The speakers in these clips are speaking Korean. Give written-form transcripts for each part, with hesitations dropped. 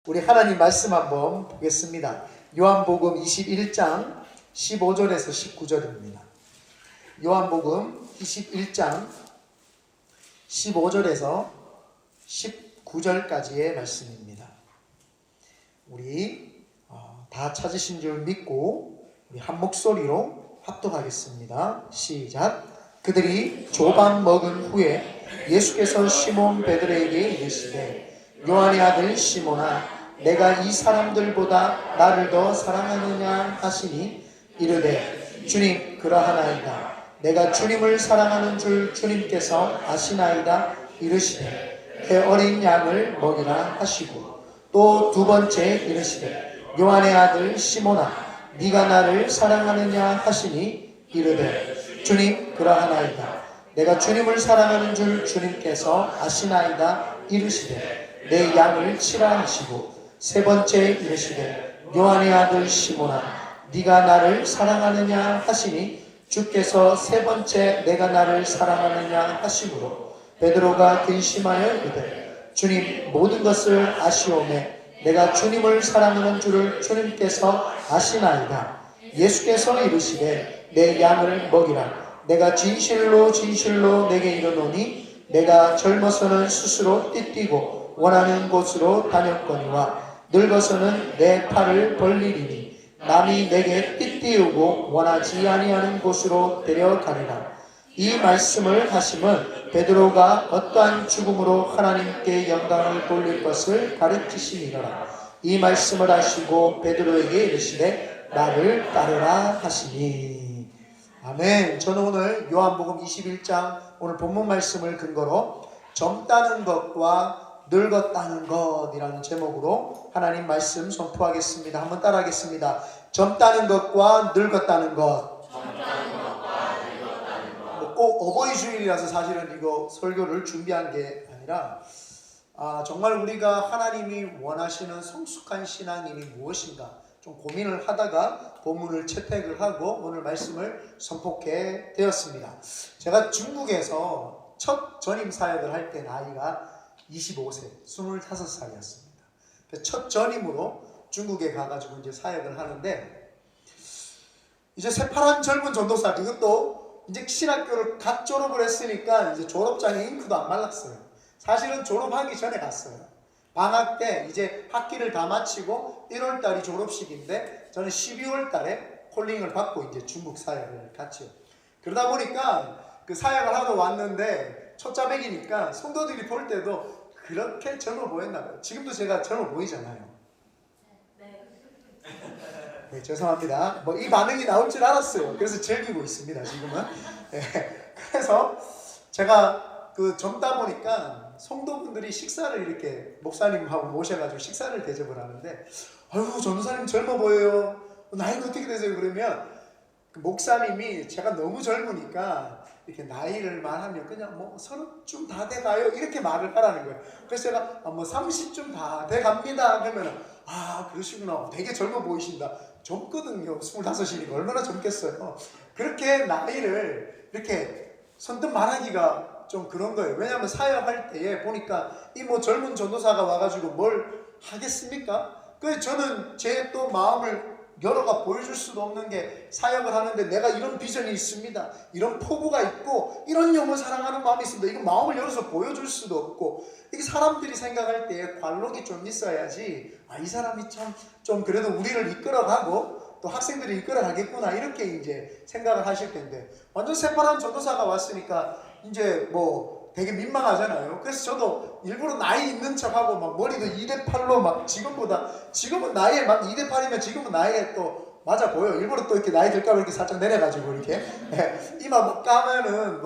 우리 하나님 말씀 한번 보겠습니다. 요한복음 21장 15절에서 19절입니다. 요한복음 21장 15절에서 19절까지의 말씀입니다. 우리 다 찾으신 줄 믿고 우리 한 목소리로 합독하겠습니다. 시작. 그들이 조반 먹은 후에 예수께서 시몬 베드로에게 이르시되 요한의 아들 시몬아 내가 이 사람들보다 나를 더 사랑하느냐 하시니 이르되 주님 그러하나이다. 내가 주님을 사랑하는 줄 주님께서 아시나이다. 이르시되 내 어린 양을 먹이라 하시고 또 두 번째 이르시되 요한의 아들 시몬아 네가 나를 사랑하느냐 하시니 이르되 주님 그러하나이다. 내가 주님을 사랑하는 줄 주님께서 아시나이다. 이르시되 내 양을 치라 하시고 세 번째 이르시되 요한의 아들 시몬아 네가 나를 사랑하느냐 하시니 주께서 세 번째 내가 나를 사랑하느냐 하시므로 베드로가 근심하여 이르되 주님 모든 것을 아시오매 내가 주님을 사랑하는 줄을 주님께서 아시나이다. 예수께서 이르시되 내 양을 먹이라. 내가 진실로 진실로 내게 이르노니 내가 젊어서는 스스로 띠뛰고 원하는 곳으로 다녔거니와 늙어서는 내 팔을 벌리리니 남이 내게 띠띠우고 원하지 아니하는 곳으로 데려가리라. 이 말씀을 하심은 베드로가 어떠한 죽음으로 하나님께 영광을 돌릴 것을 가르치시니라. 이 말씀을 하시고 베드로에게 이르시되 나를 따르라 하시니. 아멘. 저는 오늘 요한복음 21장 오늘 본문 말씀을 근거로 젊다는 것과 늙었다는 것이라는 제목으로 하나님 말씀 선포하겠습니다. 한번 따라하겠습니다. 젊다는 것과 늙었다는 것. 꼭 어버이 주일이라서 사실은 이거 설교를 준비한 게 아니라 정말 우리가 하나님이 원하시는 성숙한 신앙인이 무엇인가 좀 고민을 하다가 본문을 채택을 하고 오늘 말씀을 선포하게 되었습니다. 제가 중국에서 첫 전임 사역을 할 때 나이가 25세, 25살이었습니다. 첫 전임으로 중국에 가가지고 이제 사역을 하는데, 이제 새파란 젊은 전도사, 그것도 이제 신학교를 갓 졸업을 했으니까 이제 졸업장에 잉크도 안 말랐어요. 사실은 졸업하기 전에 갔어요. 방학 때 이제 학기를 다 마치고 1월달이 졸업식인데, 저는 12월달에 콜링을 받고 이제 중국 사역을 갔죠. 그러다 보니까 그 사역을 하러 왔는데, 초짜백이니까 성도들이 볼 때도 그렇게 젊어 보였나 봐요. 지금도 제가 젊어 보이잖아요. 네, 죄송합니다. 뭐 이 반응이 나올 줄 알았어요. 그래서 즐기고 있습니다, 지금은. 네, 그래서 제가 그 젊다 보니까 성도분들이 식사를 이렇게 목사님하고 모셔가지고 식사를 대접을 하는데, 아유, 전도사님 젊어 보여요. 나이가 어떻게 되세요? 그러면 그 목사님이 제가 너무 젊으니까 이렇게 나이를 말하면 그냥 뭐 30쯤 다 돼가요 이렇게 말을 하라는 거예요. 그래서 제가 뭐 30쯤 다 돼갑니다 그러면 그러시구나, 되게 젊어 보이신다. 젊거든요. 25이니까 얼마나 젊겠어요. 그렇게 나이를 이렇게 선뜻 말하기가 좀 그런 거예요. 왜냐하면 사역할 때에 보니까 이 뭐 젊은 전도사가 와가지고 뭘 하겠습니까? 그래서 저는 제 또 마음을 여러가 보여줄 수도 없는 게, 사역을 하는데 내가 이런 비전이 있습니다, 이런 포부가 있고 이런 영혼 사랑하는 마음이 있습니다, 이거 마음을 열어서 보여줄 수도 없고, 이게 사람들이 생각할 때에 관록이 좀 있어야지 이 사람이 좀 그래도 우리를 이끌어가고 또 학생들이 이끌어가겠구나 이렇게 이제 생각을 하실 텐데, 완전 새파란 전도사가 왔으니까 이제 뭐 되게 민망하잖아요. 그래서 저도 일부러 나이 있는 척하고 막 머리도 2대8로 막 지금은 나이에 막 2대8이면 지금은 나이에 또 맞아 보여. 일부러 또 이렇게 나이 들까봐 이렇게 살짝 내려가지고 이렇게 이마 막 까면은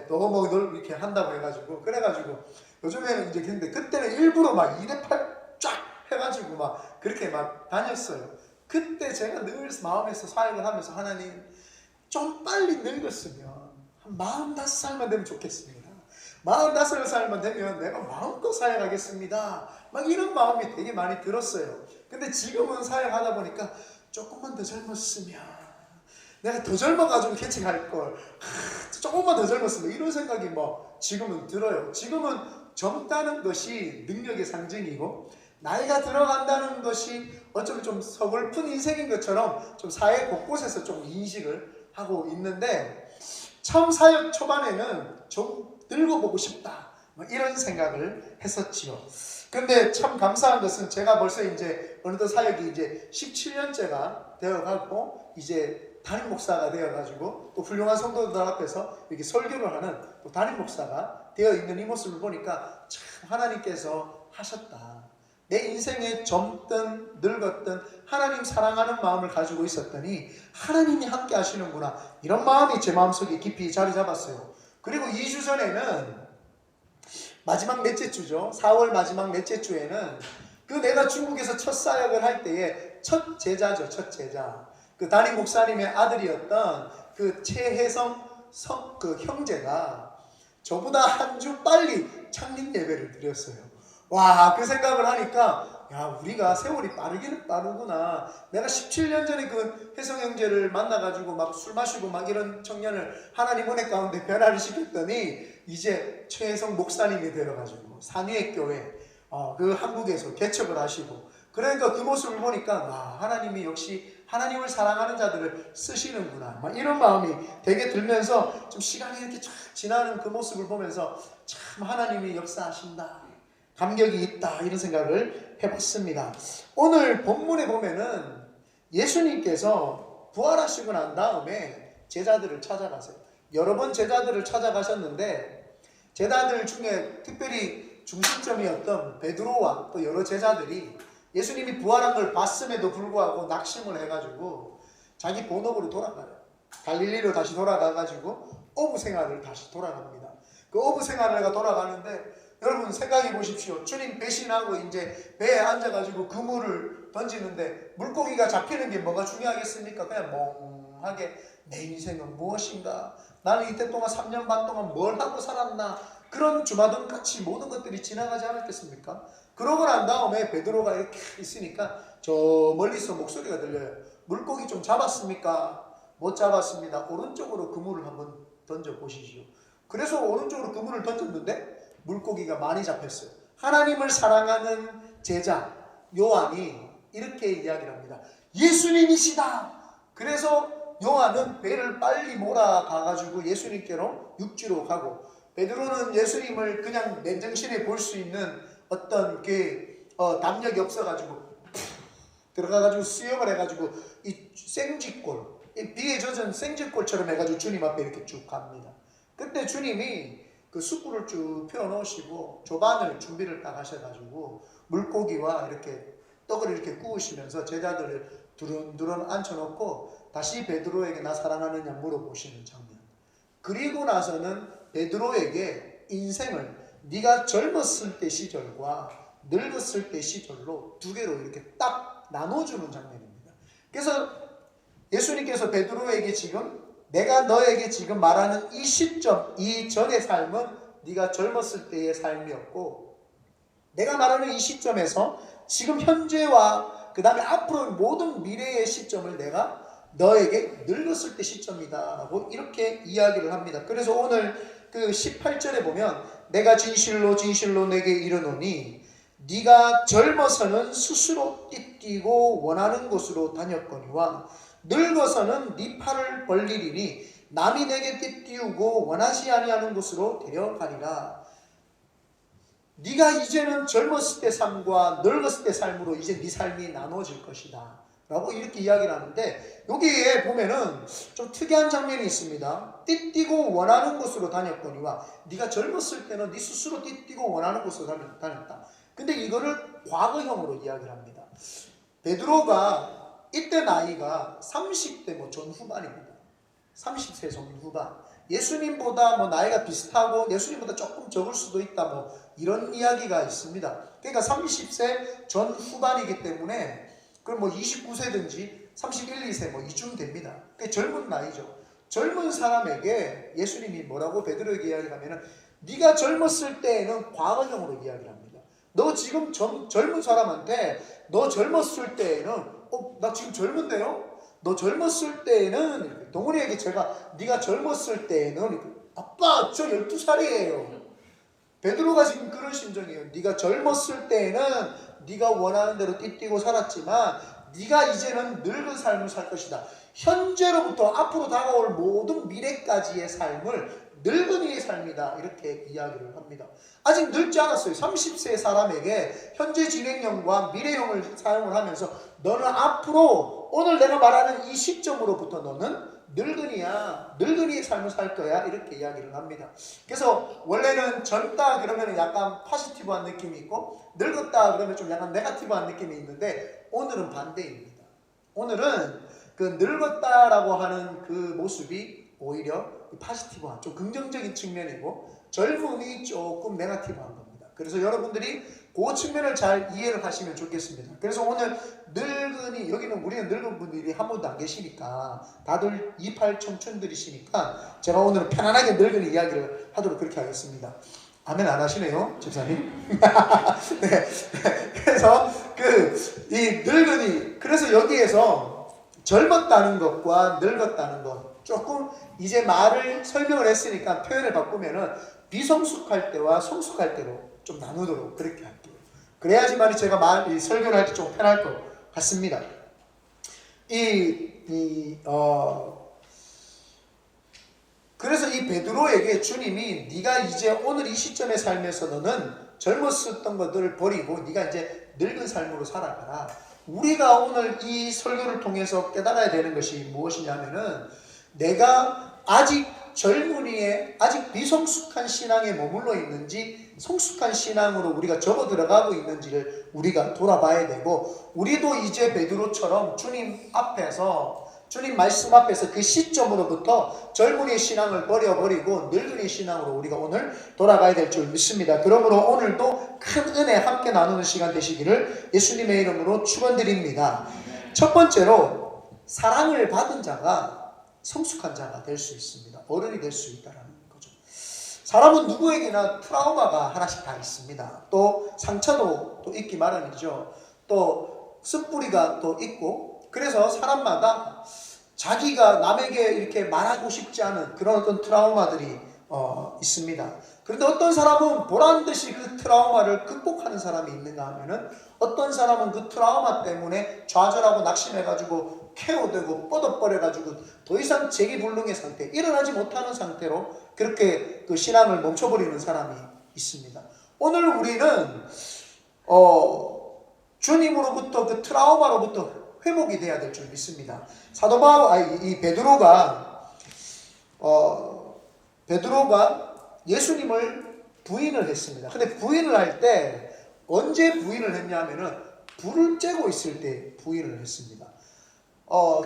너무 이렇게 한다고 해가지고, 그래가지고 요즘에는 이제 근데 그때는 일부러 막 2대8 쫙 해가지고 막 그렇게 막 다녔어요. 그때 제가 늘 마음에서 사역을 하면서, 하나님 좀 빨리 늙었으면 한 45살만 되면 좋겠습니다. 45살만 되면 내가 마음껏 사역하겠습니다. 막 이런 마음이 되게 많이 들었어요. 근데 지금은 사역하다 보니까 조금만 더 젊었으면, 내가 더 젊어가지고 개척할걸, 조금만 더 젊었으면 이런 생각이 뭐 지금은 들어요. 지금은 젊다는 것이 능력의 상징이고 나이가 들어간다는 것이 어쩌면 좀 서글픈 인생인 것처럼 좀 사회 곳곳에서 좀 인식을 하고 있는데, 처음 사역 초반에는 좀 늙어보고 싶다, 뭐 이런 생각을 했었지요. 근데 참 감사한 것은 제가 벌써 이제 어느덧 사역이 이제 17년째가 되어가고, 이제 담임 목사가 되어가지고 또 훌륭한 성도들 앞에서 이렇게 설교를 하는 또 담임 목사가 되어 있는 이 모습을 보니까 참 하나님께서 하셨다. 내 인생에 젊든 늙었든 하나님 사랑하는 마음을 가지고 있었더니 하나님이 함께 하시는구나, 이런 마음이 제 마음속에 깊이 자리 잡았어요. 그리고 2주 전에는 마지막 넷째 주죠. 4월 마지막 넷째 주에는 그 내가 중국에서 첫 사역을 할 때의 첫 제자죠. 첫 제자. 그 담임 목사님의 아들이었던 그 최혜성 그 형제가 저보다 한 주 빨리 창립 예배를 드렸어요. 와, 그 생각을 하니까 야, 우리가 세월이 빠르기는 빠르구나. 내가 17년 전에 그 혜성 형제를 만나가지고 막 술 마시고 막 이런 청년을 하나님 은혜 가운데 변화를 시켰더니 이제 최혜성 목사님이 되어가지고 산위의 그 한국에서 개척을 하시고, 그러니까 그 모습을 보니까 와, 하나님이 역시 하나님을 사랑하는 자들을 쓰시는구나, 막 이런 마음이 되게 들면서 좀 시간이 이렇게 쫙 지나는 그 모습을 보면서 참 하나님이 역사하신다, 감격이 있다, 이런 생각을 해봤습니다. 오늘 본문에 보면은 예수님께서 부활하시고 난 다음에 제자들을 찾아가세요. 여러 번 제자들을 찾아가셨는데 제자들 중에 특별히 중심점이었던 베드로와 또 여러 제자들이 예수님이 부활한 걸 봤음에도 불구하고 낙심을 해가지고 자기 본업으로 돌아가요. 갈릴리로 다시 돌아가가지고 어부 생활을 다시 돌아갑니다. 그 어부 생활을 돌아가는데 여러분 생각해 보십시오. 주님 배신하고 이제 배에 앉아가지고 그물을 던지는데 물고기가 잡히는 게 뭐가 중요하겠습니까? 그냥 멍하게 내 인생은 무엇인가? 나는 이때 동안 3년 반 동안 뭘 하고 살았나? 그런 주마등같이 모든 것들이 지나가지 않았겠습니까? 그러고 난 다음에 베드로가 이렇게 있으니까 저 멀리서 목소리가 들려요. 물고기 좀 잡았습니까? 못 잡았습니다. 오른쪽으로 그물을 한번 던져보시죠. 그래서 오른쪽으로 그물을 던졌는데 물고기가 많이 잡혔어요. 하나님을 사랑하는 제자 요한이 이렇게 이야기를 합니다. 예수님이시다. 그래서 요한은 배를 빨리 몰아가가지고 예수님께로 육지로 가고, 베드로는 예수님을 그냥 맨정신에 볼 수 있는 어떤 그 담력이 없어가지고 들어가가지고 수영을 해가지고 이 생쥐꼴, 이 비에 젖은 생쥐꼴처럼 해가지고 주님 앞에 이렇게 쭉 갑니다. 그때 주님이 그 숯불을 쭉 펴놓으시고 조반을 준비를 딱 하셔가지고 물고기와 이렇게 떡을 이렇게 구우시면서 제자들을 두런두런 앉혀놓고 다시 베드로에게 나 사랑하느냐 물어보시는 장면. 그리고 나서는 베드로에게 인생을 네가 젊었을 때 시절과 늙었을 때 시절로 두 개로 이렇게 딱 나눠주는 장면입니다. 그래서 예수님께서 베드로에게 지금 내가 너에게 지금 말하는 이 시점, 이 전의 삶은 네가 젊었을 때의 삶이었고, 내가 말하는 이 시점에서 지금 현재와 그 다음에 앞으로 모든 미래의 시점을 내가 너에게 늙었을 때 시점이다 라고 이렇게 이야기를 합니다. 그래서 오늘 그 18절에 보면 내가 진실로 진실로 내게 이르노니 네가 젊어서는 스스로 띠뛰고 원하는 곳으로 다녔거니와 늙어서는 네 팔을 벌리리니 남이 내게 띠띠우고 원하지 아니하는 곳으로 데려가리라. 네가 이제는 젊었을 때 삶과 늙었을 때 삶으로 이제 네 삶이 나눠질 것이다 라고 이렇게 이야기를 하는데, 여기에 보면은 좀 특이한 장면이 있습니다. 띠뛰고 원하는 곳으로 다녔거니와, 네가 젊었을 때는 네 스스로 띠뛰고 원하는 곳으로 다녔다. 근데 이거를 과거형으로 이야기를 합니다. 베드로가 이때 나이가 30대 뭐 전후반입니다. 30세 전후반. 예수님보다 뭐 나이가 비슷하고 예수님보다 조금 적을 수도 있다, 뭐 이런 이야기가 있습니다. 그러니까 30세 전후반이기 때문에 그럼 뭐 29세든지 31, 2세 뭐 이쯤 됩니다. 그게 젊은 나이죠. 젊은 사람에게 예수님이 뭐라고 베드로에게 이야기하면은 네가 젊었을 때에는 과거형으로 이야기를 합니다. 너 지금 젊은 사람한테 너 젊었을 때에는 나 지금 젊은데요? 너 젊었을 때에는 동훈이에게 제가 네가 젊었을 때에는 아빠 저 12살이에요 베드로가 지금 그런 심정이에요. 네가 젊었을 때에는 네가 원하는 대로 띠뛰고 살았지만 네가 이제는 늙은 삶을 살 것이다. 현재로부터 앞으로 다가올 모든 미래까지의 삶을 늙은이의 삶이다. 이렇게 이야기를 합니다. 아직 늙지 않았어요. 30세 사람에게 현재 진행형과 미래형을 사용을 하면서 너는 앞으로 오늘 내가 말하는 이 시점으로부터 너는 늙은이야. 늙은이의 삶을 살 거야. 이렇게 이야기를 합니다. 그래서 원래는 젊다 그러면 약간 포지티브한 느낌이 있고 늙었다 그러면 좀 약간 네거티브한 느낌이 있는데 오늘은 반대입니다. 오늘은 그 늙었다라고 하는 그 모습이 오히려 포지티브한 좀 긍정적인 측면이고 젊음이 조금 네거티브한 겁니다. 그래서 여러분들이 그 측면을 잘 이해를 하시면 좋겠습니다. 그래서 오늘 늙은이, 여기는 우리는 늙은 분들이 한 분도 안 계시니까 다들 28 청춘들이시니까 제가 오늘은 편안하게 늙은이 이야기를 하도록 그렇게 하겠습니다. 아멘 안 하시네요, 집사님. 네. 그래서 이 늙은이, 그래서 여기에서 젊었다는 것과 늙었다는 것 조금 이제 말을 설명을 했으니까 표현을 바꾸면은 비성숙할 때와 성숙할 때로 좀 나누도록 그렇게 할게요. 그래야지만 제가 설교를 할 때 좀 편할 것 같습니다. 그래서 이 베드로에게 주님이 네가 이제 오늘 이 시점의 삶에서 너는 젊었었던 것들을 버리고 네가 이제 늙은 삶으로 살아가라. 우리가 오늘 이 설교를 통해서 깨달아야 되는 것이 무엇이냐면은 내가 아직 젊은이의 아직 비성숙한 신앙에 머물러 있는지 성숙한 신앙으로 우리가 접어 들어가고 있는지를 우리가 돌아봐야 되고, 우리도 이제 베드로처럼 주님 말씀 앞에서 그 시점으로부터 젊은이의 신앙을 버려버리고 늙은이의 신앙으로 우리가 오늘 돌아가야 될 줄 믿습니다. 그러므로 오늘도 큰 은혜 함께 나누는 시간 되시기를 예수님의 이름으로 축원드립니다. 첫 번째로 사랑을 받은 자가 성숙한 자가 될 수 있습니다. 어른이 될 수 있다는 거죠. 사람은 누구에게나 트라우마가 하나씩 다 있습니다. 또 상처도 또 있기 마련이죠. 또 쓴뿌리가 또 있고, 그래서 사람마다 자기가 남에게 이렇게 말하고 싶지 않은 그런 어떤 트라우마들이 있습니다. 그런데 어떤 사람은 보란듯이 그 트라우마를 극복하는 사람이 있는가 하면은 어떤 사람은 그 트라우마 때문에 좌절하고 낙심해가지고 KO되고 뻗어버려가지고 더 이상 재기불능의 상태, 일어나지 못하는 상태로 그렇게 그 신앙을 멈춰버리는 사람이 있습니다. 오늘 우리는 주님으로부터 그 트라우마로부터 회복이 돼야 될 줄 믿습니다. 베드로가 예수님을 부인을 했습니다. 근데 부인을 할 때 언제 부인을 했냐 하면은 불을 쬐고 있을 때 부인을 했습니다.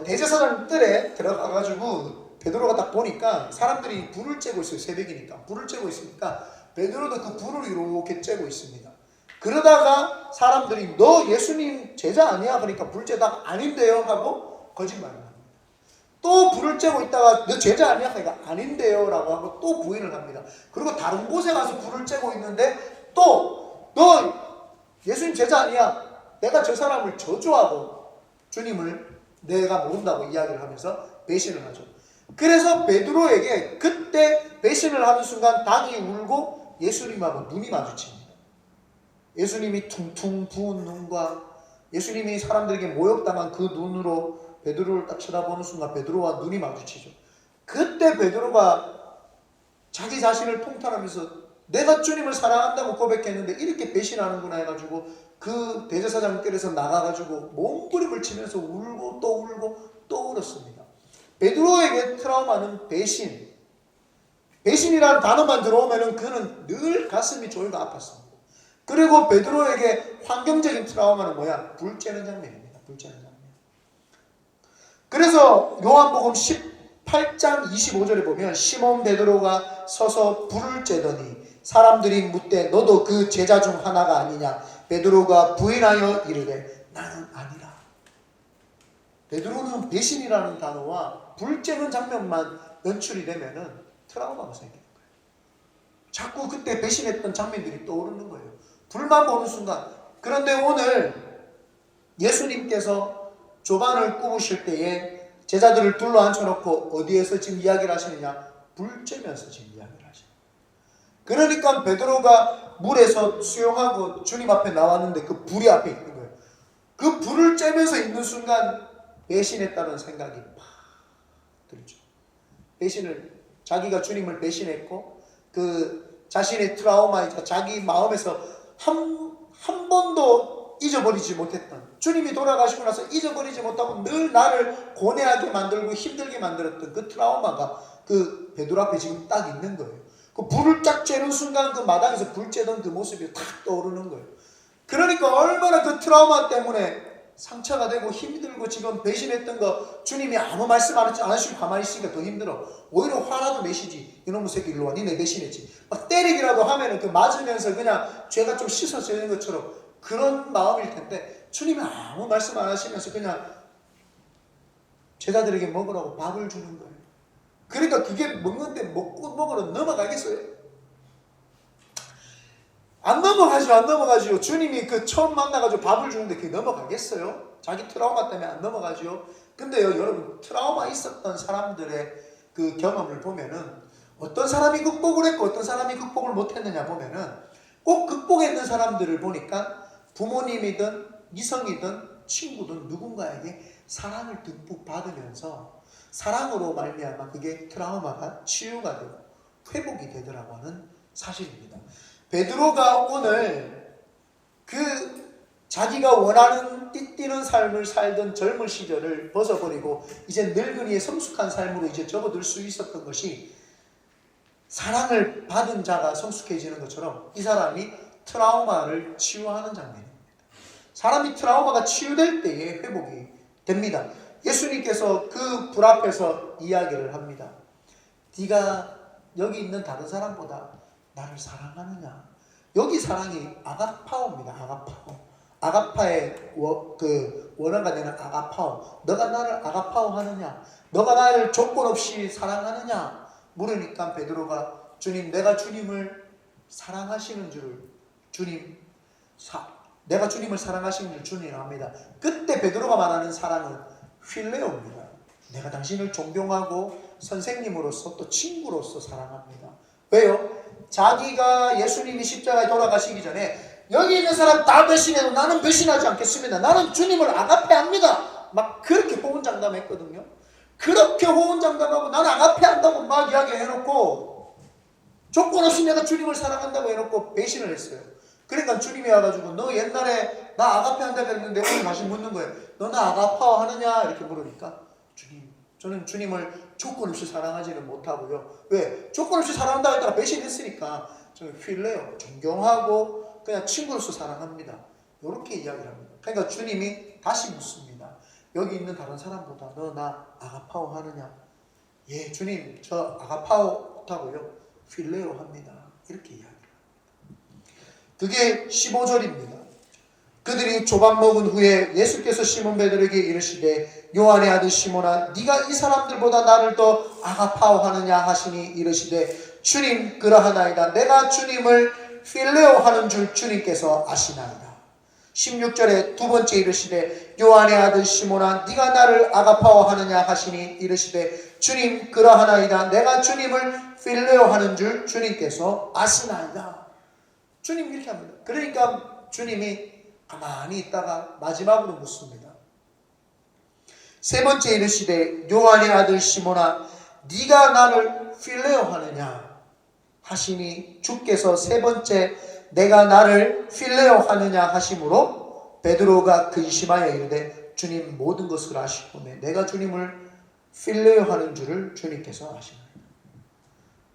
대제사장 뜰에 들어가가지고 베드로가 딱 보니까 사람들이 불을 쬐고 있어요. 새벽이니까 불을 쬐고 있으니까 베드로도 그 불을 이렇게 쬐고 있습니다. 그러다가 사람들이 너 예수님 제자 아니야? 그러니까 불 쬐다가 아닌데요 하고 거짓말을 합니다. 또 불을 쬐고 있다가 너 제자 아니야? 그러니까 아닌데요 라고 하고 또 부인을 합니다. 그리고 다른 곳에 가서 불을 쬐고 있는데 또 너 예수님 제자 아니야? 내가 저 사람을 저주하고 주님을 내가 모른다고 이야기를 하면서 배신을 하죠. 그래서 베드로에게 그때 배신을 하는 순간 닭이 울고 예수님하고 눈이 마주칩니다. 예수님이 퉁퉁 부은 눈과 예수님이 사람들에게 모욕당한 그 눈으로 베드로를 딱 쳐다보는 순간 베드로와 눈이 마주치죠. 그때 베드로가 자기 자신을 통탄하면서 내가 주님을 사랑한다고 고백했는데 이렇게 배신하는구나 해가지고 그 대제사장 뜰에서 나가가지고 몸부림을 치면서 울고 또 울었습니다. 베드로에게 트라우마는 배신이라는 단어만 들어오면은 그는 늘 가슴이 졸고 아팠습니다. 그리고 베드로에게 환경적인 트라우마는 뭐야? 불 쬐는 장면입니다. 불 쬐는 장면. 그래서 요한복음 18장 25절에 보면 시몬 베드로가 서서 불을 쬐더니 사람들이 묻되 너도 그 제자 중 하나가 아니냐? 베드로가 부인하여 이르되 나는 아니라. 베드로는 배신이라는 단어와 불 쬐는 장면만 연출이 되면은 트라우마가 생기는 거예요. 자꾸 그때 배신했던 장면들이 떠오르는 거예요. 불만 보는 순간. 그런데 오늘 예수님께서 조반을 꾸부실 때에 제자들을 둘러 앉혀놓고 어디에서 지금 이야기를 하시느냐? 불 쬐면서 지금 이야기를 하시는 거예요. 그러니까 베드로가 물에서 수영하고 주님 앞에 나왔는데 그 불이 앞에 있는 거예요. 그 불을 쬐면서 있는 순간 배신했다는 생각이 팍 들죠. 자기가 주님을 배신했고 그 자신의 트라우마이자 자기 마음에서 한 번도 잊어버리지 못했던, 주님이 돌아가시고 나서 잊어버리지 못하고 늘 나를 고뇌하게 만들고 힘들게 만들었던 그 트라우마가 그 베드로 앞에 지금 딱 있는 거예요. 그 불을 딱 쬐는 순간 그 마당에서 불 쬐던 그 모습이 탁 떠오르는 거예요. 그러니까 얼마나 그 트라우마 때문에 상처가 되고 힘들고 지금 배신했던 거 주님이 아무 말씀 안 하시고 가만히 있으니까 더 힘들어. 오히려 화라도 내시지. 이놈의 새끼 일로 와. 니네 배신했지. 막 때리기라도 하면은 그 맞으면서 그냥 죄가 좀 씻어지는 것처럼 그런 마음일 텐데 주님이 아무 말씀 안 하시면서 그냥 제자들에게 먹으라고 밥을 주는 거예요. 그러니까 그게 먹는데 먹으러 넘어가겠어요? 안 넘어가죠. 주님이 그 처음 만나가지고 밥을 주는데 그게 넘어가겠어요? 자기 트라우마 때문에 안 넘어가죠. 근데요, 여러분, 트라우마 있었던 사람들의 그 경험을 보면은 어떤 사람이 극복을 했고 어떤 사람이 극복을 못했느냐 보면은 꼭 극복했는 사람들을 보니까 부모님이든 이성이든 친구든 누군가에게 사랑을 듬뿍 받으면서 사랑으로 말미암아 그게 트라우마가 치유가 되고 회복이 되더라고 하는 사실입니다. 베드로가 오늘 그 자기가 원하는 띠띠는 삶을 살던 젊은 시절을 벗어버리고 이제 늙은이의 성숙한 삶으로 이제 접어들 수 있었던 것이 사랑을 받은 자가 성숙해지는 것처럼 이 사람이 트라우마를 치유하는 장면입니다. 사람이 트라우마가 치유될 때에 회복이 됩니다. 예수님께서 그 불 앞에서 이야기를 합니다. 네가 여기 있는 다른 사람보다 나를 사랑하느냐? 여기 사랑이 아가파오입니다. 아가파오. 아가파의 원어가 되는 아가파오. 너가 나를 아가파오 하느냐? 너가 나를 조건 없이 사랑하느냐? 물으니까 베드로가 주님, 내가 주님을 사랑하시는 줄을 내가 주님을 사랑하시는 줄 주님 압니다. 그때 베드로가 말하는 사랑은 필레오입니다. 내가 당신을 존경하고 선생님으로서 또 친구로서 사랑합니다. 왜요? 자기가 예수님이 십자가에 돌아가시기 전에 여기 있는 사람 다 배신해도 나는 배신하지 않겠습니다. 나는 주님을 아가페합니다. 막 그렇게 호언장담했거든요. 그렇게 호언장담하고 나는 아가페한다고 막 이야기해놓고 조건 없이 내가 주님을 사랑한다고 해놓고 배신을 했어요. 그러니까 주님이 와가지고 너 옛날에 나 아가페한다고 했는데 오늘 다시 묻는 거예요. 너 나 아가파워 하느냐? 이렇게 물으니까 주님, 저는 주님을 조건 없이 사랑하지는 못하고요. 왜? 조건 없이 사랑한다고 했다가 배신했으니까 저는 필레요. 존경하고 그냥 친구로서 사랑합니다. 이렇게 이야기를 합니다. 그러니까 주님이 다시 묻습니다. 여기 있는 다른 사람보다 너 나 아가파오 하느냐? 예, 주님, 저 아가파오 못하고요. 필레오 합니다. 이렇게 이야기를 합니다. 그게 15절입니다. 그들이 조밥 먹은 후에 예수께서 시몬 베드로에게 이르시되 요한의 아들 시몬아, 네가 이 사람들보다 나를 더 아가파오하느냐 하시니 이르시되 주님, 그러하나이다. 내가 주님을 필레오 하는 줄 주님께서 아시나이다. 16절에 두 번째 이르시되 요한의 아들 시몬아, 네가 나를 아가파오하느냐 하시니 이르시되 주님, 그러하나이다. 내가 주님을 필레오 하는 줄 주님께서 아시나이다. 주님 이렇게 합니다. 그러니까 주님이 가만히 있다가 마지막으로 묻습니다. 세 번째 이르시되 요한의 아들 시몬아, 네가 나를 필레오 하느냐 하시니 주께서 세 번째 내가 나를 필레오 하느냐 하심으로 베드로가 근심하여 이르되 주님, 모든 것을 아시오매 내가 주님을 필레오 하는 줄을 주님께서 아시나이다.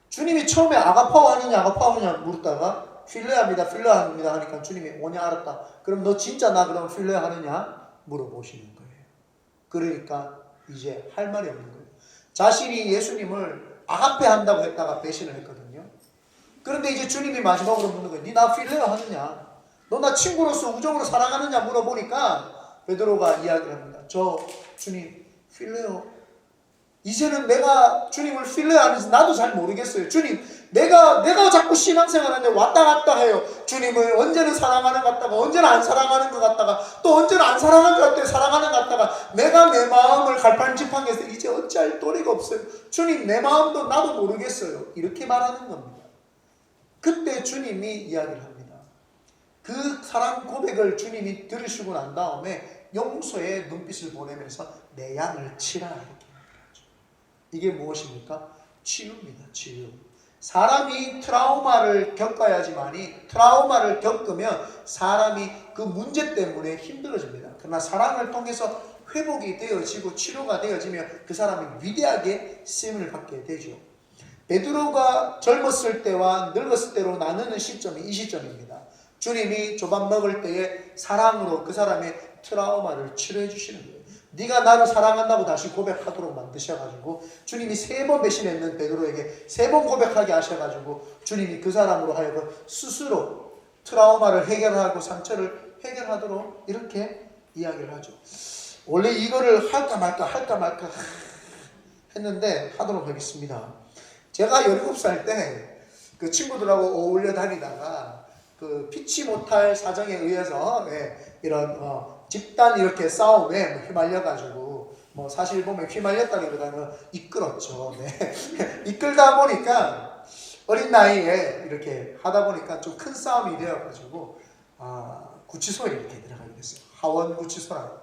주님이 처음에 아가파오 하느냐 물었다가 필레합니다 하니까 주님이 오냐 알았다. 그럼 너 진짜 나 그럼 필레 하느냐 물어보시는 거예요. 그러니까 이제 할 말이 없는 거예요. 자신이 예수님을 아가페 한다고 했다가 배신을 했거든요. 그런데 이제 주님이 마지막으로 묻는 거예요. 니 나 필레 하느냐? 너 나 친구로서 우정으로 사랑하느냐 물어보니까 베드로가 이야기를 합니다. 저 주님 필레요. 이제는 내가 주님을 필레하는지 나도 잘 모르겠어요. 주님, 내가 자꾸 신앙생활 하는데 왔다 갔다 해요. 주님을 언제는 사랑하는 것 같다가 언제는 안 사랑하는 것 같다가 또 언제는 안 사랑하는 것 같다가 사랑하는 것 같다가 내가 내 마음을 갈팡질팡해서 이제 어찌할 도리가 없어요. 주님, 내 마음도 나도 모르겠어요. 이렇게 말하는 겁니다. 그때 주님이 이야기를 합니다. 그 사랑 고백을 주님이 들으시고 난 다음에 용서의 눈빛을 보내면서 내 양을 치라 이렇게 말하죠. 이게 무엇입니까? 치유입니다. 치유. 사람이 트라우마를 겪어야지만이, 트라우마를 겪으면 사람이 그 문제 때문에 힘들어집니다. 그러나 사랑을 통해서 회복이 되어지고 치료가 되어지면 그 사람이 위대하게 쓰임을 받게 되죠. 베드로가 젊었을 때와 늙었을 때로 나누는 시점이 이 시점입니다. 주님이 조밥 먹을 때에 사랑으로 그 사람의 트라우마를 치료해 주시는 거예요. 네가 나를 사랑한다고 다시 고백하도록 만드셔가지고 주님이 3번 배신했는 베드로에게 3번 고백하게 하셔가지고 주님이 그 사람으로 하여금 스스로 트라우마를 해결하고 상처를 해결하도록 이렇게 이야기를 하죠. 원래 이거를 할까 말까 했는데 하도록 하겠습니다. 제가 17살 때 그 친구들하고 어울려 다니다가 그 피치 못할 사정에 의해서 이런 집단 이렇게 싸움에 휘말려가지고 사실 보면 휘말렸다기보다는 이끌었죠. 네. 이끌다 보니까 어린 나이에 이렇게 하다 보니까 좀 큰 싸움이 되어가지고 구치소에 이렇게 들어가게 됐어요. 하원구치소라고.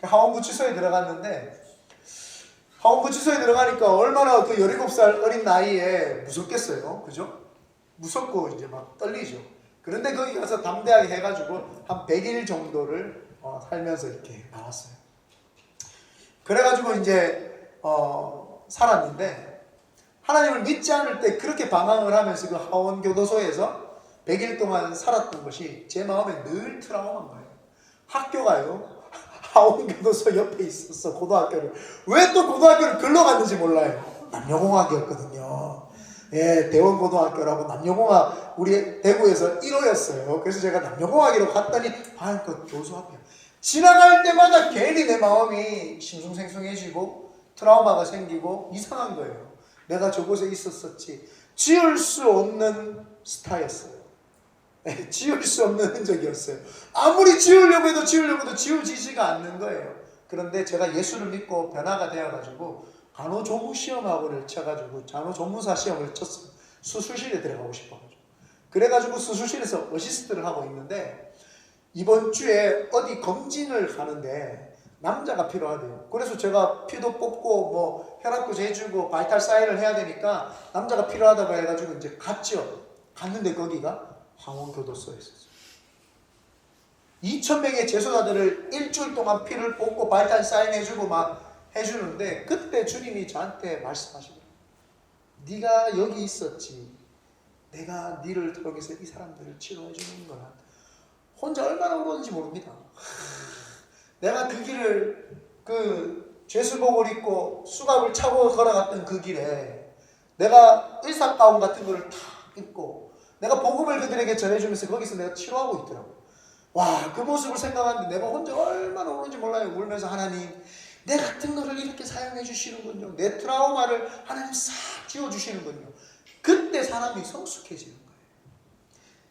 하원구치소에 들어갔는데 하원구치소에 들어가니까 얼마나 그 17살 어린 나이에 무섭겠어요. 그죠? 무섭고 이제 막 떨리죠. 그런데 거기 가서 담대하게 해가지고 한 100일 정도를 살면서 이렇게 나왔어요. 그래가지고 이제 살았는데 하나님을 믿지 않을 때 그렇게 방황을 하면서 그 하원교도소에서 100일 동안 살았던 것이 제 마음에 늘 트라우마인 거예요. 학교가요. 하원교도소 옆에 있었어. 고등학교를. 왜 또 고등학교를 글로 갔는지 몰라요. 남녀공학이었거든요. 예, 대원고등학교라고 남녀공학 우리 대구에서 1호였어요. 그래서 제가 남녀공학이라고 갔더니 그 교수 앞에 지나갈 때마다 괜히 내 마음이 싱숭생숭해지고 트라우마가 생기고 이상한 거예요. 내가 저곳에 있었었지. 지울 수 없는 스타였어요. 지울 수 없는 흔적이었어요. 아무리 지우려고 해도 지워지지가 않는 거예요. 그런데 제가 예수를 믿고 변화가 되어가지고 간호조무 시험학원을 쳐가지고 간호조무사 시험을 쳤어요. 수술실에 들어가고 싶어가지고. 그래가지고 수술실에서 어시스트를 하고 있는데 이번 주에 어디 검진을 가는데 남자가 필요하대요. 그래서 제가 피도 뽑고 혈압도 재주고 바이탈 사인을 해야 되니까 남자가 필요하다고 해가지고 이제 갔죠. 갔는데 거기가 황원교도소에 있었어요. 2,000명의 재소자들을 일주일 동안 피를 뽑고 바이탈 사인해주고 막 해주는데 그때 주님이 저한테 말씀하시더라고요. 네가 여기 있었지. 내가 네를 통해서 이 사람들을 치료해 주는 거야. 혼자 얼마나 울었는지 모릅니다. 내가 그 길을 그 죄수복을 입고 수갑을 차고 걸어갔던 그 길에 내가 의사가운 같은 거를 다 입고 내가 복음을 그들에게 전해주면서 거기서 내가 치료하고 있더라고요. 와, 그 모습을 생각하는데 내가 혼자 얼마나 우는지 몰라요. 울면서 하나님 내 같은 거를 이렇게 사용해 주시는군요. 내 트라우마를 하나님 싹 지워주시는군요. 그때 사람이 성숙해지는 거예요.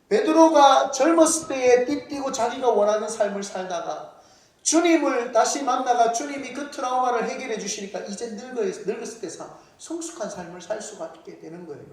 베드로가 젊었을 때에 띠띠고 자기가 원하는 삶을 살다가 주님을 다시 만나가 주님이 그 트라우마를 해결해 주시니까 이제 늙었을 때 성숙한 삶을 살 수가 있게 되는 거예요.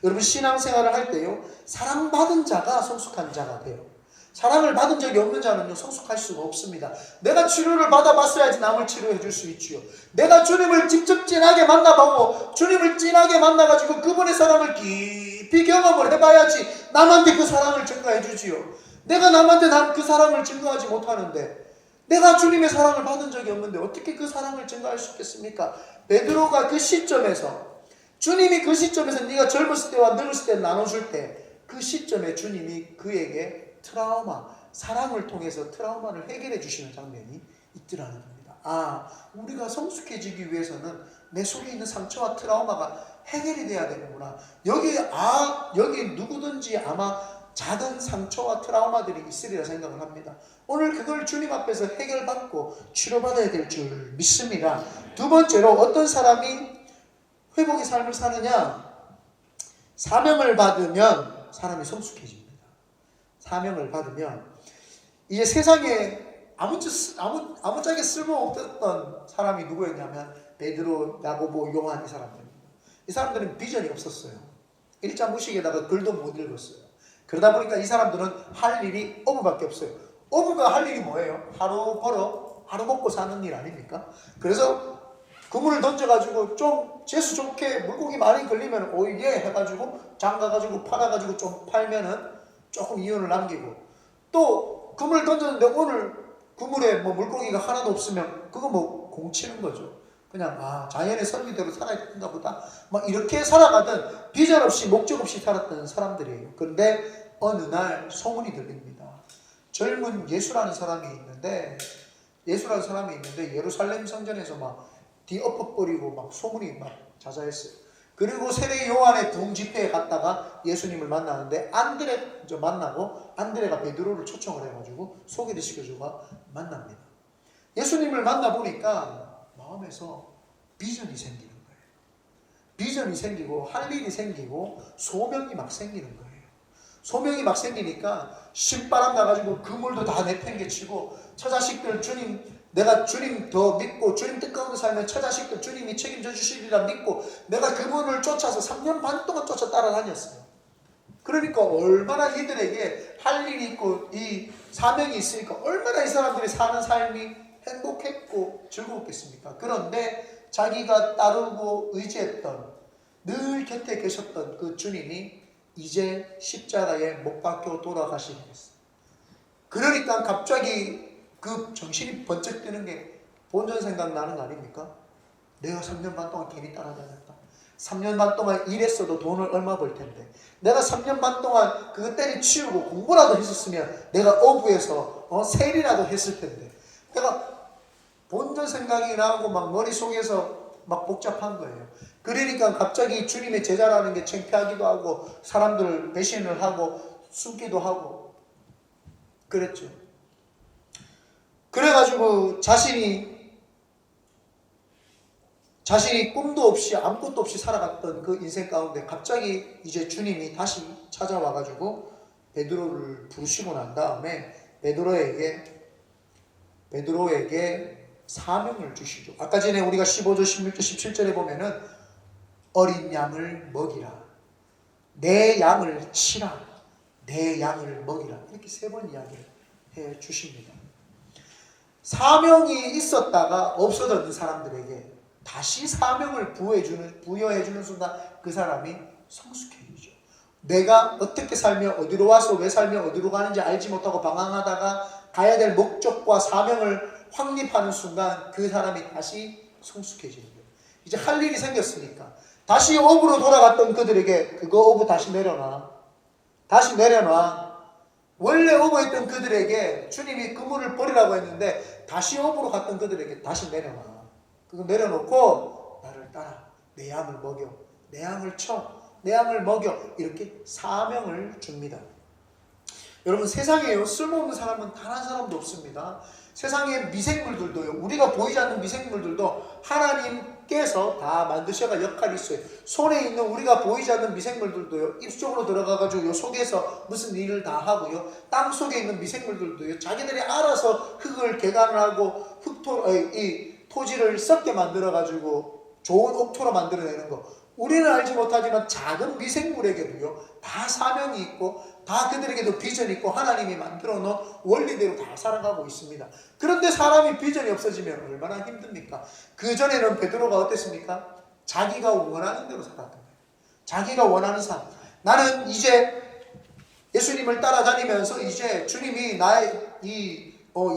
여러분 신앙생활을 할 때요. 사랑받은 자가 성숙한 자가 돼요. 사랑을 받은 적이 없는 자는요 성숙할 수가 없습니다. 내가 치료를 받아봤어야지 남을 치료해 줄 수 있지요. 내가 주님을 직접 진하게 만나보고 주님을 진하게 만나가지고 그분의 사랑을 깊이 경험을 해봐야지 남한테 그 사랑을 증거해 주지요. 내가 남한테 그 사랑을 증거하지 못하는데 내가 주님의 사랑을 받은 적이 없는데 어떻게 그 사랑을 증거할 수 있겠습니까? 베드로가 그 시점에서 주님이 그 시점에서 네가 젊었을 때와 늙었을 때 나눠줄 때 그 시점에 주님이 그에게 트라우마, 사랑을 통해서 트라우마를 해결해 주시는 장면이 있더라는 겁니다. 우리가 성숙해지기 위해서는 내 속에 있는 상처와 트라우마가 해결이 돼야 되는구나. 여기 누구든지 아마 작은 상처와 트라우마들이 있으리라 생각을 합니다. 오늘 그걸 주님 앞에서 해결받고 치료받아야 될 줄 믿습니다. 두 번째로 어떤 사람이 회복의 삶을 사느냐? 사명을 받으면 사람이 성숙해집니다. 사명을 받으면 이제 세상에 아무짝에 쓸모없던 사람이 누구였냐면 베드로, 야고보, 요한 이 사람들입니다. 이 사람들은 비전이 없었어요. 일자무식에다가 글도 못 읽었어요. 그러다 보니까 이 사람들은 할 일이 어부밖에 없어요. 어부가 할 일이 뭐예요? 하루 벌어 하루 먹고 사는 일 아닙니까? 그래서 그물을 던져가지고 좀 재수 좋게 물고기 많이 걸리면 오예 해가지고 장가가지고 팔아가지고 좀 팔면은 조금 이윤을 남기고, 또 그물 던졌는데 오늘 그물에 뭐 물고기가 하나도 없으면 그거 뭐 공치는 거죠. 그냥 자연의 선비대로 살아야 된다 보다 막 이렇게 살아가던 비전 없이 목적 없이 살았던 사람들이에요. 그런데 어느 날 소문이 들립니다. 젊은 예수라는 사람이 있는데 예루살렘 성전에서 막 뒤엎어버리고 막 소문이 막 자자했어요. 그리고 세례 요한의 둥 집회에 갔다가 예수님을 만나는데 안드레 만나고, 안드레가 베드로를 초청을 해가지고 소개를 시켜주고 만납니다. 예수님을 만나보니까 마음에서 비전이 생기는 거예요. 비전이 생기고 할 일이 생기고 소명이 막 생기는 거예요. 소명이 막 생기니까 신바람 나가지고 그물도 다 내팽개치고, 처자식들 주님, 내가 주님 더 믿고 주님 뜻 가운데 살면 처자식들 주님이 책임져 주시리라 믿고 내가 그분을 쫓아서 3년 반 동안 쫓아 따라다녔어요. 그러니까 얼마나 이들에게 할 일이 있고 이 사명이 있으니까 얼마나 이 사람들이 사는 삶이 행복했고 즐거웠겠습니까? 그런데 자기가 따르고 의지했던, 늘 곁에 계셨던 그 주님이 이제 십자가에 못 박혀 돌아가시게 됐어요. 그러니까 갑자기 그 정신이 번쩍 드는 게 본전 생각나는 거 아닙니까? 내가 3년 반 동안 괜히 따라다녔다. 3년 반 동안 일했어도 돈을 얼마 벌 텐데, 내가 3년 반 동안 그거 때려치우고 공부라도 했었으면 내가 어부에서 세일이라도 했을 텐데, 내가 본전 생각이 나고 막 머릿속에서 막 복잡한 거예요. 그러니까 갑자기 주님의 제자라는 게 창피하기도 하고 사람들 배신을 하고 숨기도 하고 그랬죠. 그래가지고 자신이 꿈도 없이 아무것도 없이 살아갔던 그 인생 가운데 갑자기 이제 주님이 다시 찾아와가지고 베드로를 부르시고 난 다음에 베드로에게 사명을 주시죠. 아까 전에 우리가 15절, 16절, 17절에 보면은 어린 양을 먹이라, 내 양을 치라, 내 양을 먹이라, 이렇게 3번 이야기를 해 주십니다. 사명이 있었다가 없어졌던 사람들에게 다시 사명을 부여해주는 순간 그 사람이 성숙해지죠. 내가 어떻게 살며 어디로 와서 왜 살며 어디로 가는지 알지 못하고 방황하다가 가야 될 목적과 사명을 확립하는 순간 그 사람이 다시 성숙해지는 거예요. 이제 할 일이 생겼으니까 다시 어부로 돌아갔던 그들에게 그거 어부 다시 내려놔. 원래 어부했던 그들에게 주님이 그물을 버리라고 했는데 다시 어부로 갔던 그들에게 다시 내려놔. 그거 내려놓고 나를 따라. 내 양을 먹여. 내 양을 쳐. 내 양을 먹여. 이렇게 사명을 줍니다. 여러분, 세상에요 쓸모없는 사람은 단 한 사람도 없습니다. 세상의 미생물들도요, 우리가 보이지 않는 미생물들도 하나님께서 다 만드셔가 역할이 있어요. 손에 있는 우리가 보이지 않는 미생물들도요, 입속으로 들어가가지고 요 속에서 무슨 일을 다 하고요, 땅 속에 있는 미생물들도요, 자기들이 알아서 흙을 개간을 하고 이 토지를 썩게 만들어가지고 좋은 옥토로 만들어내는 거. 우리는 알지 못하지만 작은 미생물에게도요, 다 사명이 있고 다 그들에게도 비전이 있고 하나님이 만들어 놓은 원리대로 다 살아가고 있습니다. 그런데 사람이 비전이 없어지면 얼마나 힘듭니까? 그전에는 베드로가 어땠습니까? 자기가 원하는 대로 살았던 거예요. 자기가 원하는 삶. 나는 이제 예수님을 따라다니면서 이제 주님이 나의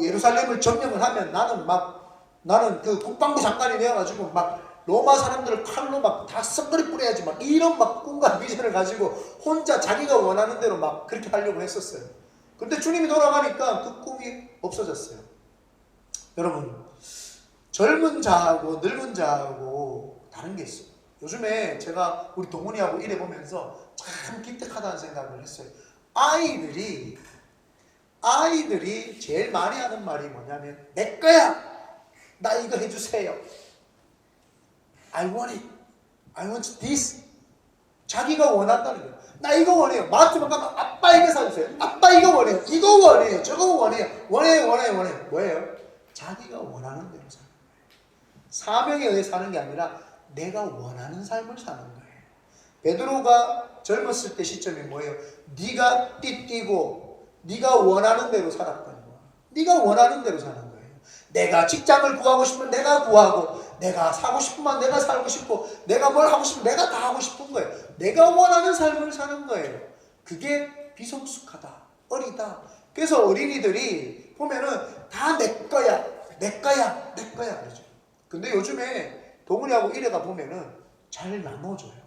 예루살렘을 점령을 하면 나는 그 국방부 장관이 되어가지고 막 로마 사람들을 칼로 막 다 썩거리 뿌려야지 막 이런 막 꿈과 비전을 가지고 혼자 자기가 원하는 대로 막 그렇게 하려고 했었어요. 그런데 주님이 돌아가니까 그 꿈이 없어졌어요. 여러분, 젊은 자하고 늙은 자하고 다른 게 있어요. 요즘에 제가 우리 동훈이하고 일해 보면서 참 기특하다는 생각을 했어요. 아이들이 제일 많이 하는 말이 뭐냐면 내 거야! 나 이거 해주세요. I want it. I want this. 자기가 원한다는 거예요. 나 이거 원해요. 마트만 가면 아빠 이거 사주세요. 아빠 이거 원해요. 이거 원해요. 저거 원해요. 원해요. 뭐예요? 자기가 원하는 대로 사는 거예요. 사명에 의해 사는 게 아니라 내가 원하는 삶을 사는 거예요. 베드로가 젊었을 때 시점이 뭐예요? 네가 띠띠고 네가 원하는 대로 살았다는 거야. 네가 원하는 대로 사는 거예요. 내가 직장을 구하고 싶으면 내가 구하고, 내가 사고 싶으면 내가 살고 싶고, 내가 뭘 하고 싶으면 내가 다 하고 싶은 거예요. 내가 원하는 삶을 사는 거예요. 그게 비성숙하다, 어리다. 그래서 어린이들이 보면은 다 내 거야, 내 거야, 내 거야 그러죠. 근데 요즘에 동훈이하고 이래가 보면은 잘 나눠줘요.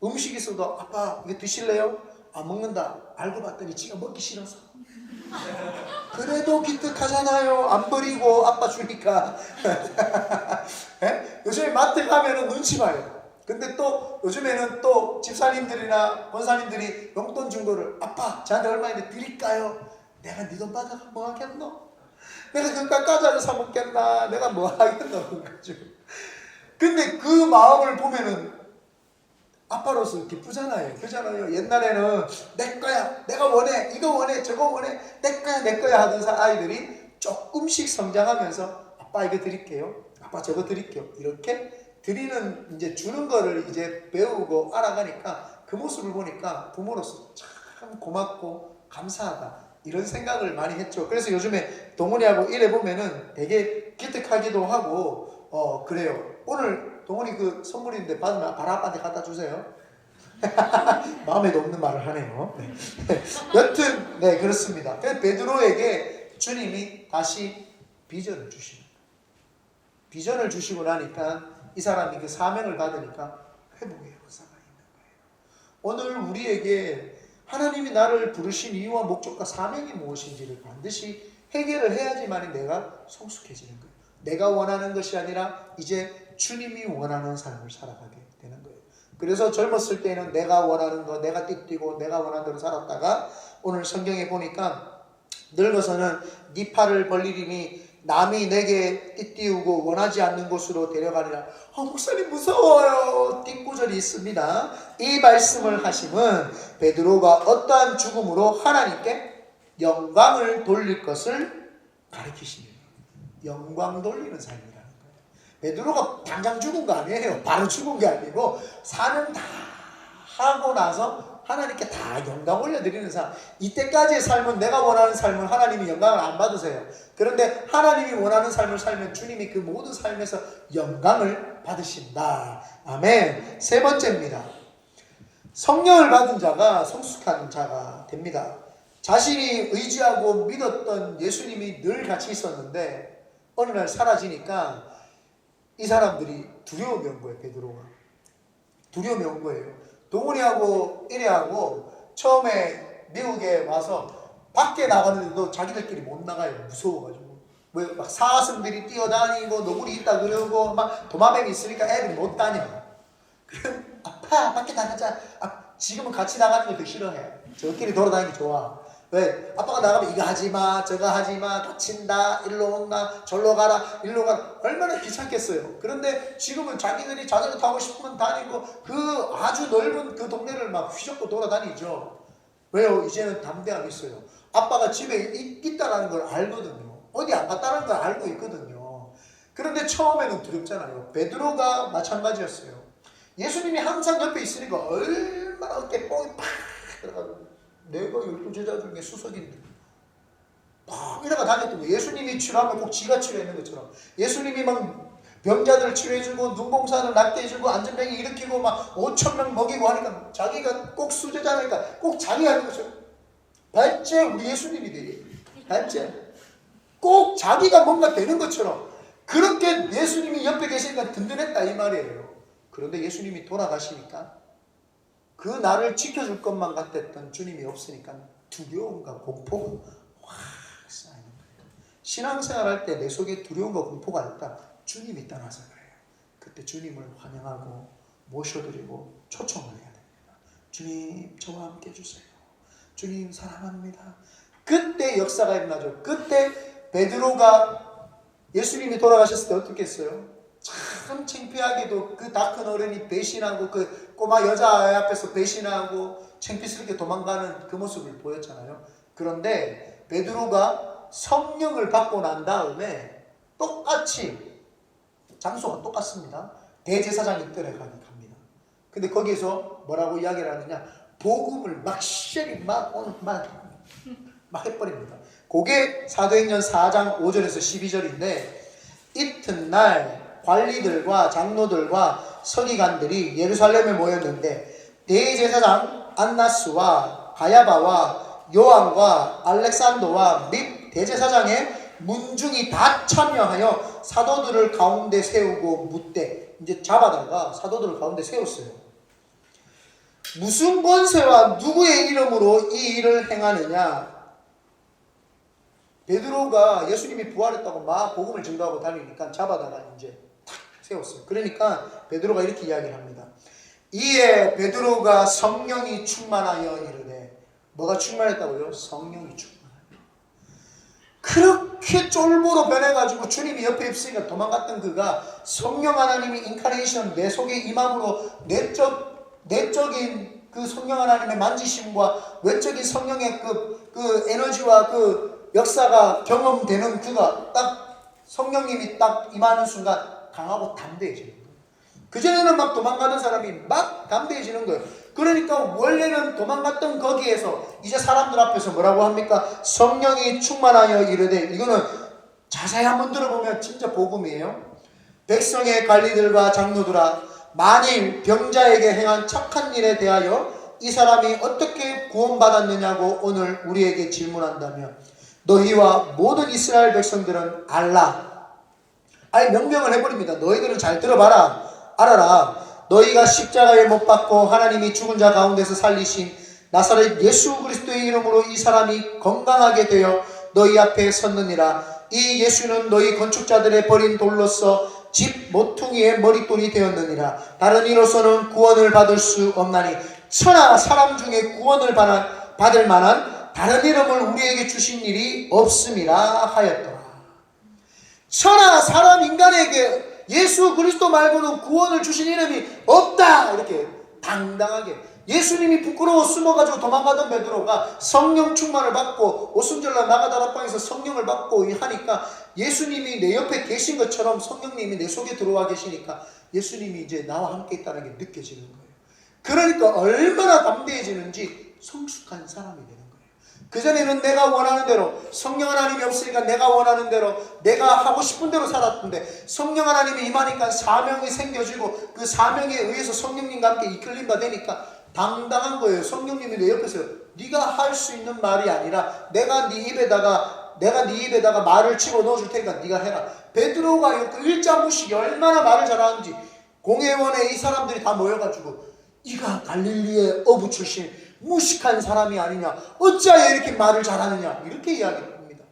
음식 있어도 아빠 이거 드실래요? 안 먹는다. 알고 봤더니 지가 먹기 싫어서. 그래도 기특하잖아요. 안 버리고 아빠 주니까. 요즘에 마트 가면은 눈치 봐요. 근데 또 요즘에는 또 집사님들이나 권사님들이 용돈 준 거를 아빠 저한테 얼마인데 드릴까요? 내가 네 돈 받아가 뭐 하겠노? 내가 그깟 과자를 사 먹겠나? 내가 뭐 하겠노? 근데 그 마음을 보면은 아빠로서 기쁘잖아요. 그렇잖아요. 옛날에는 내 거야, 내가 원해, 이거 원해, 저거 원해, 내 거야, 내 거야 하던 아이들이 조금씩 성장하면서 아빠 이거 드릴게요, 아빠 저거 드릴게요, 이렇게 드리는, 이제 주는 거를 이제 배우고 알아가니까 그 모습을 보니까 부모로서 참 고맙고 감사하다, 이런 생각을 많이 했죠. 그래서 요즘에 동훈이하고 이래 보면은 되게 기특하기도 하고 그래요. 오늘 동훈이 그 선물인데 받으면 바로 아빠한테 갖다 주세요. 마음에도 없는 말을 하네요. 네. 여튼 네, 그렇습니다. 베드로에게 주님이 다시 비전을 주시는 거예요. 비전을 주시고 나니까 이 사람이 그 사명을 받으니까 회복의 역사가 있는 거예요. 오늘 우리에게 하나님이 나를 부르신 이유와 목적과 사명이 무엇인지를 반드시 해결을 해야지만 내가 성숙해지는 거예요. 내가 원하는 것이 아니라 이제 주님이 원하는 삶을 살아가게 되는 거예요. 그래서 젊었을 때는 내가 원하는 거, 내가 띠띠고 내가 원하는 대로 살았다가 오늘 성경에 보니까 늙어서는 네 팔을 벌리리니 남이 내게 띠띠우고 원하지 않는 곳으로 데려가리라. 목사님 무서워요. 뒷구절이 있습니다. 이 말씀을 하심은 베드로가 어떠한 죽음으로 하나님께 영광을 돌릴 것을 가리키십니다. 영광 돌리는 삶이라는 거예요. 베드로가 당장 죽은 거 아니에요. 바로 죽은 게 아니고 사는 다 하고 나서 하나님께 다 영광 올려드리는 삶. 이때까지의 삶은 내가 원하는 삶은 하나님이 영광을 안 받으세요. 그런데 하나님이 원하는 삶을 살면 주님이 그 모든 삶에서 영광을 받으신다. 아멘. 세 번째입니다. 성령을 받은 자가 성숙한 자가 됩니다. 자신이 의지하고 믿었던 예수님이 늘 같이 있었는데 어느 날 사라지니까 이 사람들이 두려움이 온 거예요. 베드로가 두려움이 온 거예요. 동훈이하고 이래하고 처음에 미국에 와서 밖에 나가는데도 자기들끼리 못 나가요. 무서워가지고. 막 사슴들이 뛰어다니고 너구리 있다 그러고 막 도마뱀이 있으니까 애들이 못 다녀. 그럼 아빠 밖에 나가자. 지금은 같이 나가는 거 더 싫어해. 저끼리 돌아다니기 좋아. 왜? 아빠가 나가면 이거 하지마, 저거 하지마, 다친다, 일로 온나, 절로 가라, 일로 가라. 얼마나 귀찮겠어요. 그런데 지금은 자기들이 자전거 타고 싶으면 다니고 그 아주 넓은 그 동네를 막 휘젓고 돌아다니죠. 왜요? 이제는 담대하겠어요. 아빠가 집에 있다는 걸 알거든요. 어디 안 갔다는 걸 알고 있거든요. 그런데 처음에는 두렵잖아요. 베드로가 마찬가지였어요. 예수님이 항상 옆에 있으니까 얼마나 어깨 뽕이 팍 들어가고 내가 12제자 중에 수석인데 막 이러가 다녔던 거예요. 예수님이 치료하면 꼭 지가 치료했는 것처럼 예수님이 막 병자들 치료해주고 눈봉사를 낫게 해주고 안전병이 일으키고 막 5,000명 먹이고 하니까 자기가 꼭 수제자니까 꼭 자기 하는 것처럼 발제 우리 예수님이 되게 발제 꼭 자기가 뭔가 되는 것처럼 그렇게 예수님이 옆에 계시니까 든든했다 이 말이에요. 그런데 예수님이 돌아가시니까 그 나를 지켜줄 것만 같았던 주님이 없으니까 두려움과 공포가 확 쌓이는 거예요. 신앙생활 할 때 내 속에 두려움과 공포가 있다. 주님이 떠나서 그래요. 그때 주님을 환영하고 모셔드리고 초청을 해야 됩니다. 주님 저와 함께 해주세요. 주님 사랑합니다. 그때 역사가 일어나죠. 그때 베드로가 예수님이 돌아가셨을 때 어떻게 했어요? 참 창피하게도 그 다 큰 어른이 배신하고 그 꼬마 여자아이 앞에서 배신하고 창피스럽게 도망가는 그 모습을 보였잖아요. 그런데 베드로가 성령을 받고 난 다음에 똑같이 장소가 똑같습니다. 대제사장 이끌에 갑니다. 근데 거기에서 뭐라고 이야기를 하느냐? 복음을 막 쉐리 막 해버립니다. 그게 사도행전 4장 5절에서 12절인데, 이튿날 관리들과 장로들과 서기관들이 예루살렘에 모였는데 대제사장 안나스와 가야바와 요한과 알렉산더와 및 대제사장의 문중이 다 참여하여 사도들을 가운데 세우고 묻되, 이제 잡아다가 사도들을 가운데 세웠어요. 무슨 권세와 누구의 이름으로 이 일을 행하느냐? 베드로가 예수님이 부활했다고 막 복음을 증거하고 다니니까 잡아다가 이제 탁 세웠어요. 그러니까 베드로가 이렇게 이야기를 합니다. 이에 베드로가 성령이 충만하여 이르되, 뭐가 충만했다고요? 성령이 충만하여. 그렇게 쫄보로 변해가지고 주님이 옆에 있으니까 도망갔던 그가 성령 하나님이 인카네이션 내 속에 임함으로 내적인 그 성령 하나님의 만지심과 외적인 성령의 그 에너지와 그 역사가 경험되는 그가 딱 성령님이 딱 임하는 순간 강하고 담대해지는 거예요. 그전에는 막 도망가는 사람이 막 담대해지는 거예요. 그러니까 원래는 도망갔던 거기에서 이제 사람들 앞에서 뭐라고 합니까? 성령이 충만하여 이르되, 이거는 자세히 한번 들어보면 진짜 복음이에요. 백성의 관리들과 장로들아, 만일 병자에게 행한 착한 일에 대하여 이 사람이 어떻게 구원받았느냐고 오늘 우리에게 질문한다면 너희와 모든 이스라엘 백성들은 알라. 아예 명명을 해버립니다. 너희들은 잘 들어봐라. 알아라. 너희가 십자가에 못 박고 하나님이 죽은 자 가운데서 살리신 나사렛 예수 그리스도의 이름으로 이 사람이 건강하게 되어 너희 앞에 섰느니라. 이 예수는 너희 건축자들의 버린 돌로서 집 모퉁이의 머릿돌이 되었느니라. 다른 이로서는 구원을 받을 수 없나니 천하 사람 중에 구원을 받을 만한 다른 이름을 우리에게 주신 일이 없음이라 하였더라. 천하 사람 인간에게 예수 그리스도 말고는 구원을 주신 이름이 없다. 이렇게 당당하게. 예수님이 부끄러워 숨어가지고 도망가던 베드로가 성령 충만을 받고 오순절날 마가다락방에서 성령을 받고 하니까 예수님이 내 옆에 계신 것처럼 성령님이 내 속에 들어와 계시니까 예수님이 이제 나와 함께 있다는 게 느껴지는 거예요. 그러니까 얼마나 담대해지는지 성숙한 사람이 되는 거예요. 그전에는 내가 원하는 대로, 성령 하나님이 없으니까 내가 원하는 대로, 내가 하고 싶은 대로 살았던데 성령 하나님이 임하니까 사명이 생겨지고 그 사명에 의해서 성령님과 함께 이끌림 받으니까 당당한 거예요. 성령님이 내 옆에서 네가 할 수 있는 말이 아니라 내가 네 입에다가 말을 집어넣어 줄 테니까 네가 해라. 베드로가 일자무식이 얼마나 말을 잘하는지 공회원에 이 사람들이 다 모여가지고 이가 갈릴리의 어부 출신 무식한 사람이 아니냐, 어찌하여 이렇게 말을 잘하느냐, 이렇게 이야기를 합니다.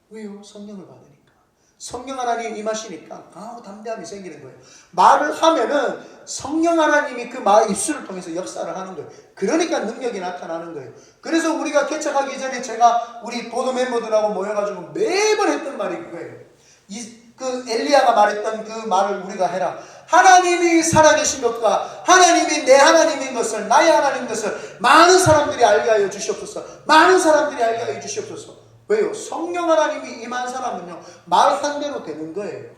왜요? 성령을 받으니까. 성령 하나님 임하시니까 강하고 담대함이 생기는 거예요. 말을 하면은 성령 하나님이 그 말 입술을 통해서 역사를 하는 거예요. 그러니까 능력이 나타나는 거예요. 그래서 우리가 개척하기 전에 제가 우리 보도 멤버들하고 모여가지고 매번 했던 말이 그거예요. 그 엘리야가 말했던 그 말을 우리가 해라. 하나님이 살아계신 것과 하나님이 내 하나님인 것을, 나의 하나님인 것을 많은 사람들이 알게 하여 주시옵소서. 많은 사람들이 알게 하여 주시옵소서. 왜요? 성령 하나님이 임한 사람은요, 말한 대로 되는 거예요.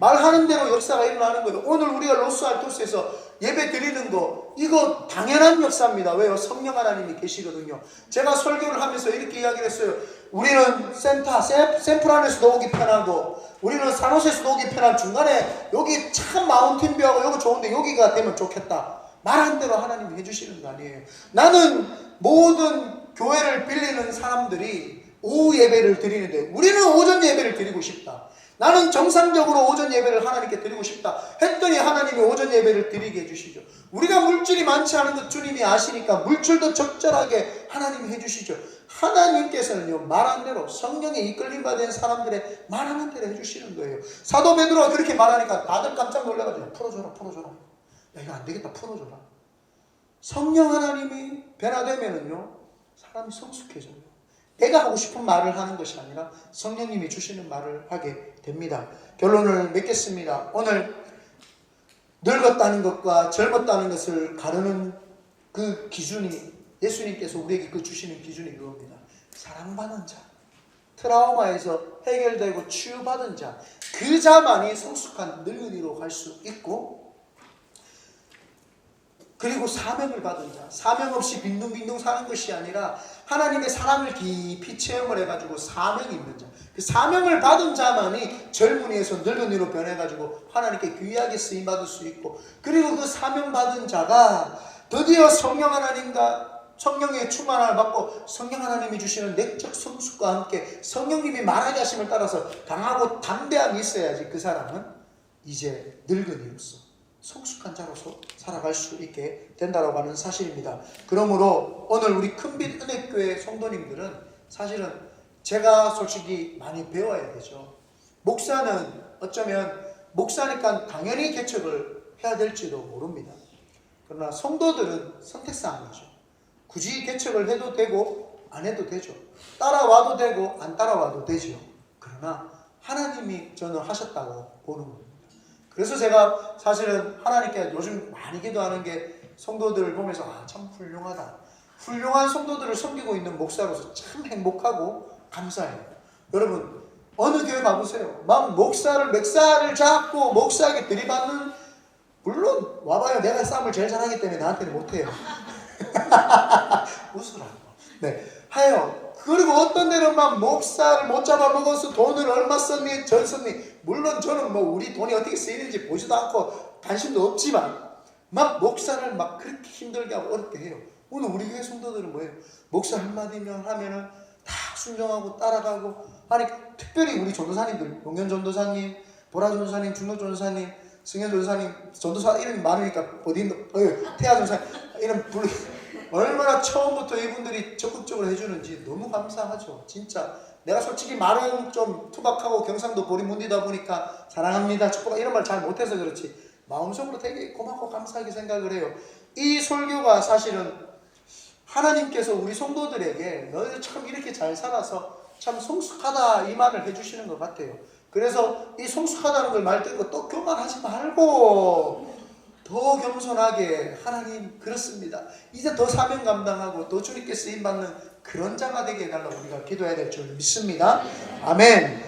말하는 대로 역사가 일어나는 거예요. 오늘 우리가 로스 알토스에서 예배 드리는 거, 이거 당연한 역사입니다. 왜요? 성령 하나님이 계시거든요. 제가 설교를 하면서 이렇게 이야기를 했어요. 우리는 샌프란에서도 오기 편하고, 우리는 산호세에서도 오기 편한 중간에 여기 참 마운틴뷰하고 여기 좋은데 여기가 되면 좋겠다. 말한 대로 하나님이 해주시는 거 아니에요. 나는 모든 교회를 빌리는 사람들이 오후 예배를 드리는데 우리는 오전 예배를 드리고 싶다. 나는 정상적으로 오전 예배를 하나님께 드리고 싶다 했더니 하나님이 오전 예배를 드리게 해주시죠. 우리가 물질이 많지 않은 것 주님이 아시니까 물질도 적절하게 하나님이 해주시죠. 하나님께서는요, 말한 대로 성령에 이끌림 받은 사람들의 말하는 대로 해주시는 거예요. 사도 베드로가 그렇게 말하니까 다들 깜짝 놀라가지고 풀어줘라. 야, 이거 안 되겠다, 풀어줘라. 성령 하나님이 변화되면은요, 사람이 성숙해져요. 내가 하고 싶은 말을 하는 것이 아니라 성령님이 주시는 말을 하게 됩니다. 결론을 맺겠습니다. 오늘 늙었다는 것과 젊었다는 것을 가르는 그 기준이, 예수님께서 우리에게 그 주시는 기준이 그겁니다. 사랑받은 자, 트라우마에서 해결되고 치유받은 자, 그 자만이 성숙한 늙은이로 갈 수 있고, 그리고 사명을 받은 자, 사명 없이 빈둥빈둥 사는 것이 아니라 하나님의 사랑을 깊이 체험을 해가지고 사명이 있는 자, 그 사명을 받은 자만이 젊은이에서 늙은이로 변해가지고 하나님께 귀하게 쓰임받을 수 있고, 그리고 그 사명 받은 자가 드디어 성령 하나님과 성령의 충만함을 받고 성령 하나님이 주시는 내적 성숙과 함께 성령님이 말하게 하심을 따라서 강하고 담대함이 있어야지 그 사람은 이제 늙은이로서 성숙한 자로서 살아갈 수 있게 된다고 하는 사실입니다. 그러므로 오늘 우리 큰빛 은혜교회 성도님들은 사실은 제가 솔직히 많이 배워야 되죠. 목사는 어쩌면 목사니까 당연히 개척을 해야 될지도 모릅니다. 그러나 성도들은 선택사항이죠. 굳이 개척을 해도 되고 안 해도 되죠. 따라와도 되고 안 따라와도 되죠. 그러나 하나님이 저는 하셨다고 보는 겁니다. 그래서 제가 사실은 하나님께 요즘 많이 기도하는 게 성도들을 보면서 참 훌륭하다. 훌륭한 성도들을 섬기고 있는 목사로서 참 행복하고 감사해요. 여러분 어느 교회 가보세요. 막 멱살을 잡고 목사에게 들이받는, 물론 와봐요. 내가 싸움을 제일 잘하기 때문에 나한테는 못해요. 웃으라고. 네, 하여. 그리고 어떤 데는 막 목사를 못 잡아먹어서 돈을 얼마 썼니 전 썼니. 물론 저는 뭐 우리 돈이 어떻게 쓰이는지 보지도 않고 관심도 없지만 막 목사를 막 그렇게 힘들게 하고 어렵게 해요. 오늘 우리 교회 성도들은 뭐예요? 목사 한마디면 하면은 다 순종하고 따라가고. 아니 특별히 우리 전도사님들, 용현 전도사님, 보라 전도사님, 중록 전도사님, 승현 전도사님, 전도사 이름이 많으니까 어디 있는 태아 전도사님 이름 불러. 얼마나 처음부터 이분들이 적극적으로 해주는지 너무 감사하죠. 진짜 내가 솔직히 말은 좀 투박하고 경상도 보리문디다 보니까 사랑합니다, 축복 이런 말 잘 못해서 그렇지 마음속으로 되게 고맙고 감사하게 생각을 해요. 이 설교가 사실은 하나님께서 우리 성도들에게 너희들 참 이렇게 잘 살아서 참 성숙하다 이 말을 해주시는 것 같아요. 그래서 이 성숙하다는 걸 말 듣고 또 교만하지 말고 더 겸손하게, 하나님 그렇습니다, 이제 더 사명 감당하고 더 주님께 쓰임받는 그런 자가 되게 해달라고 우리가 기도해야 될 줄 믿습니다. 아멘.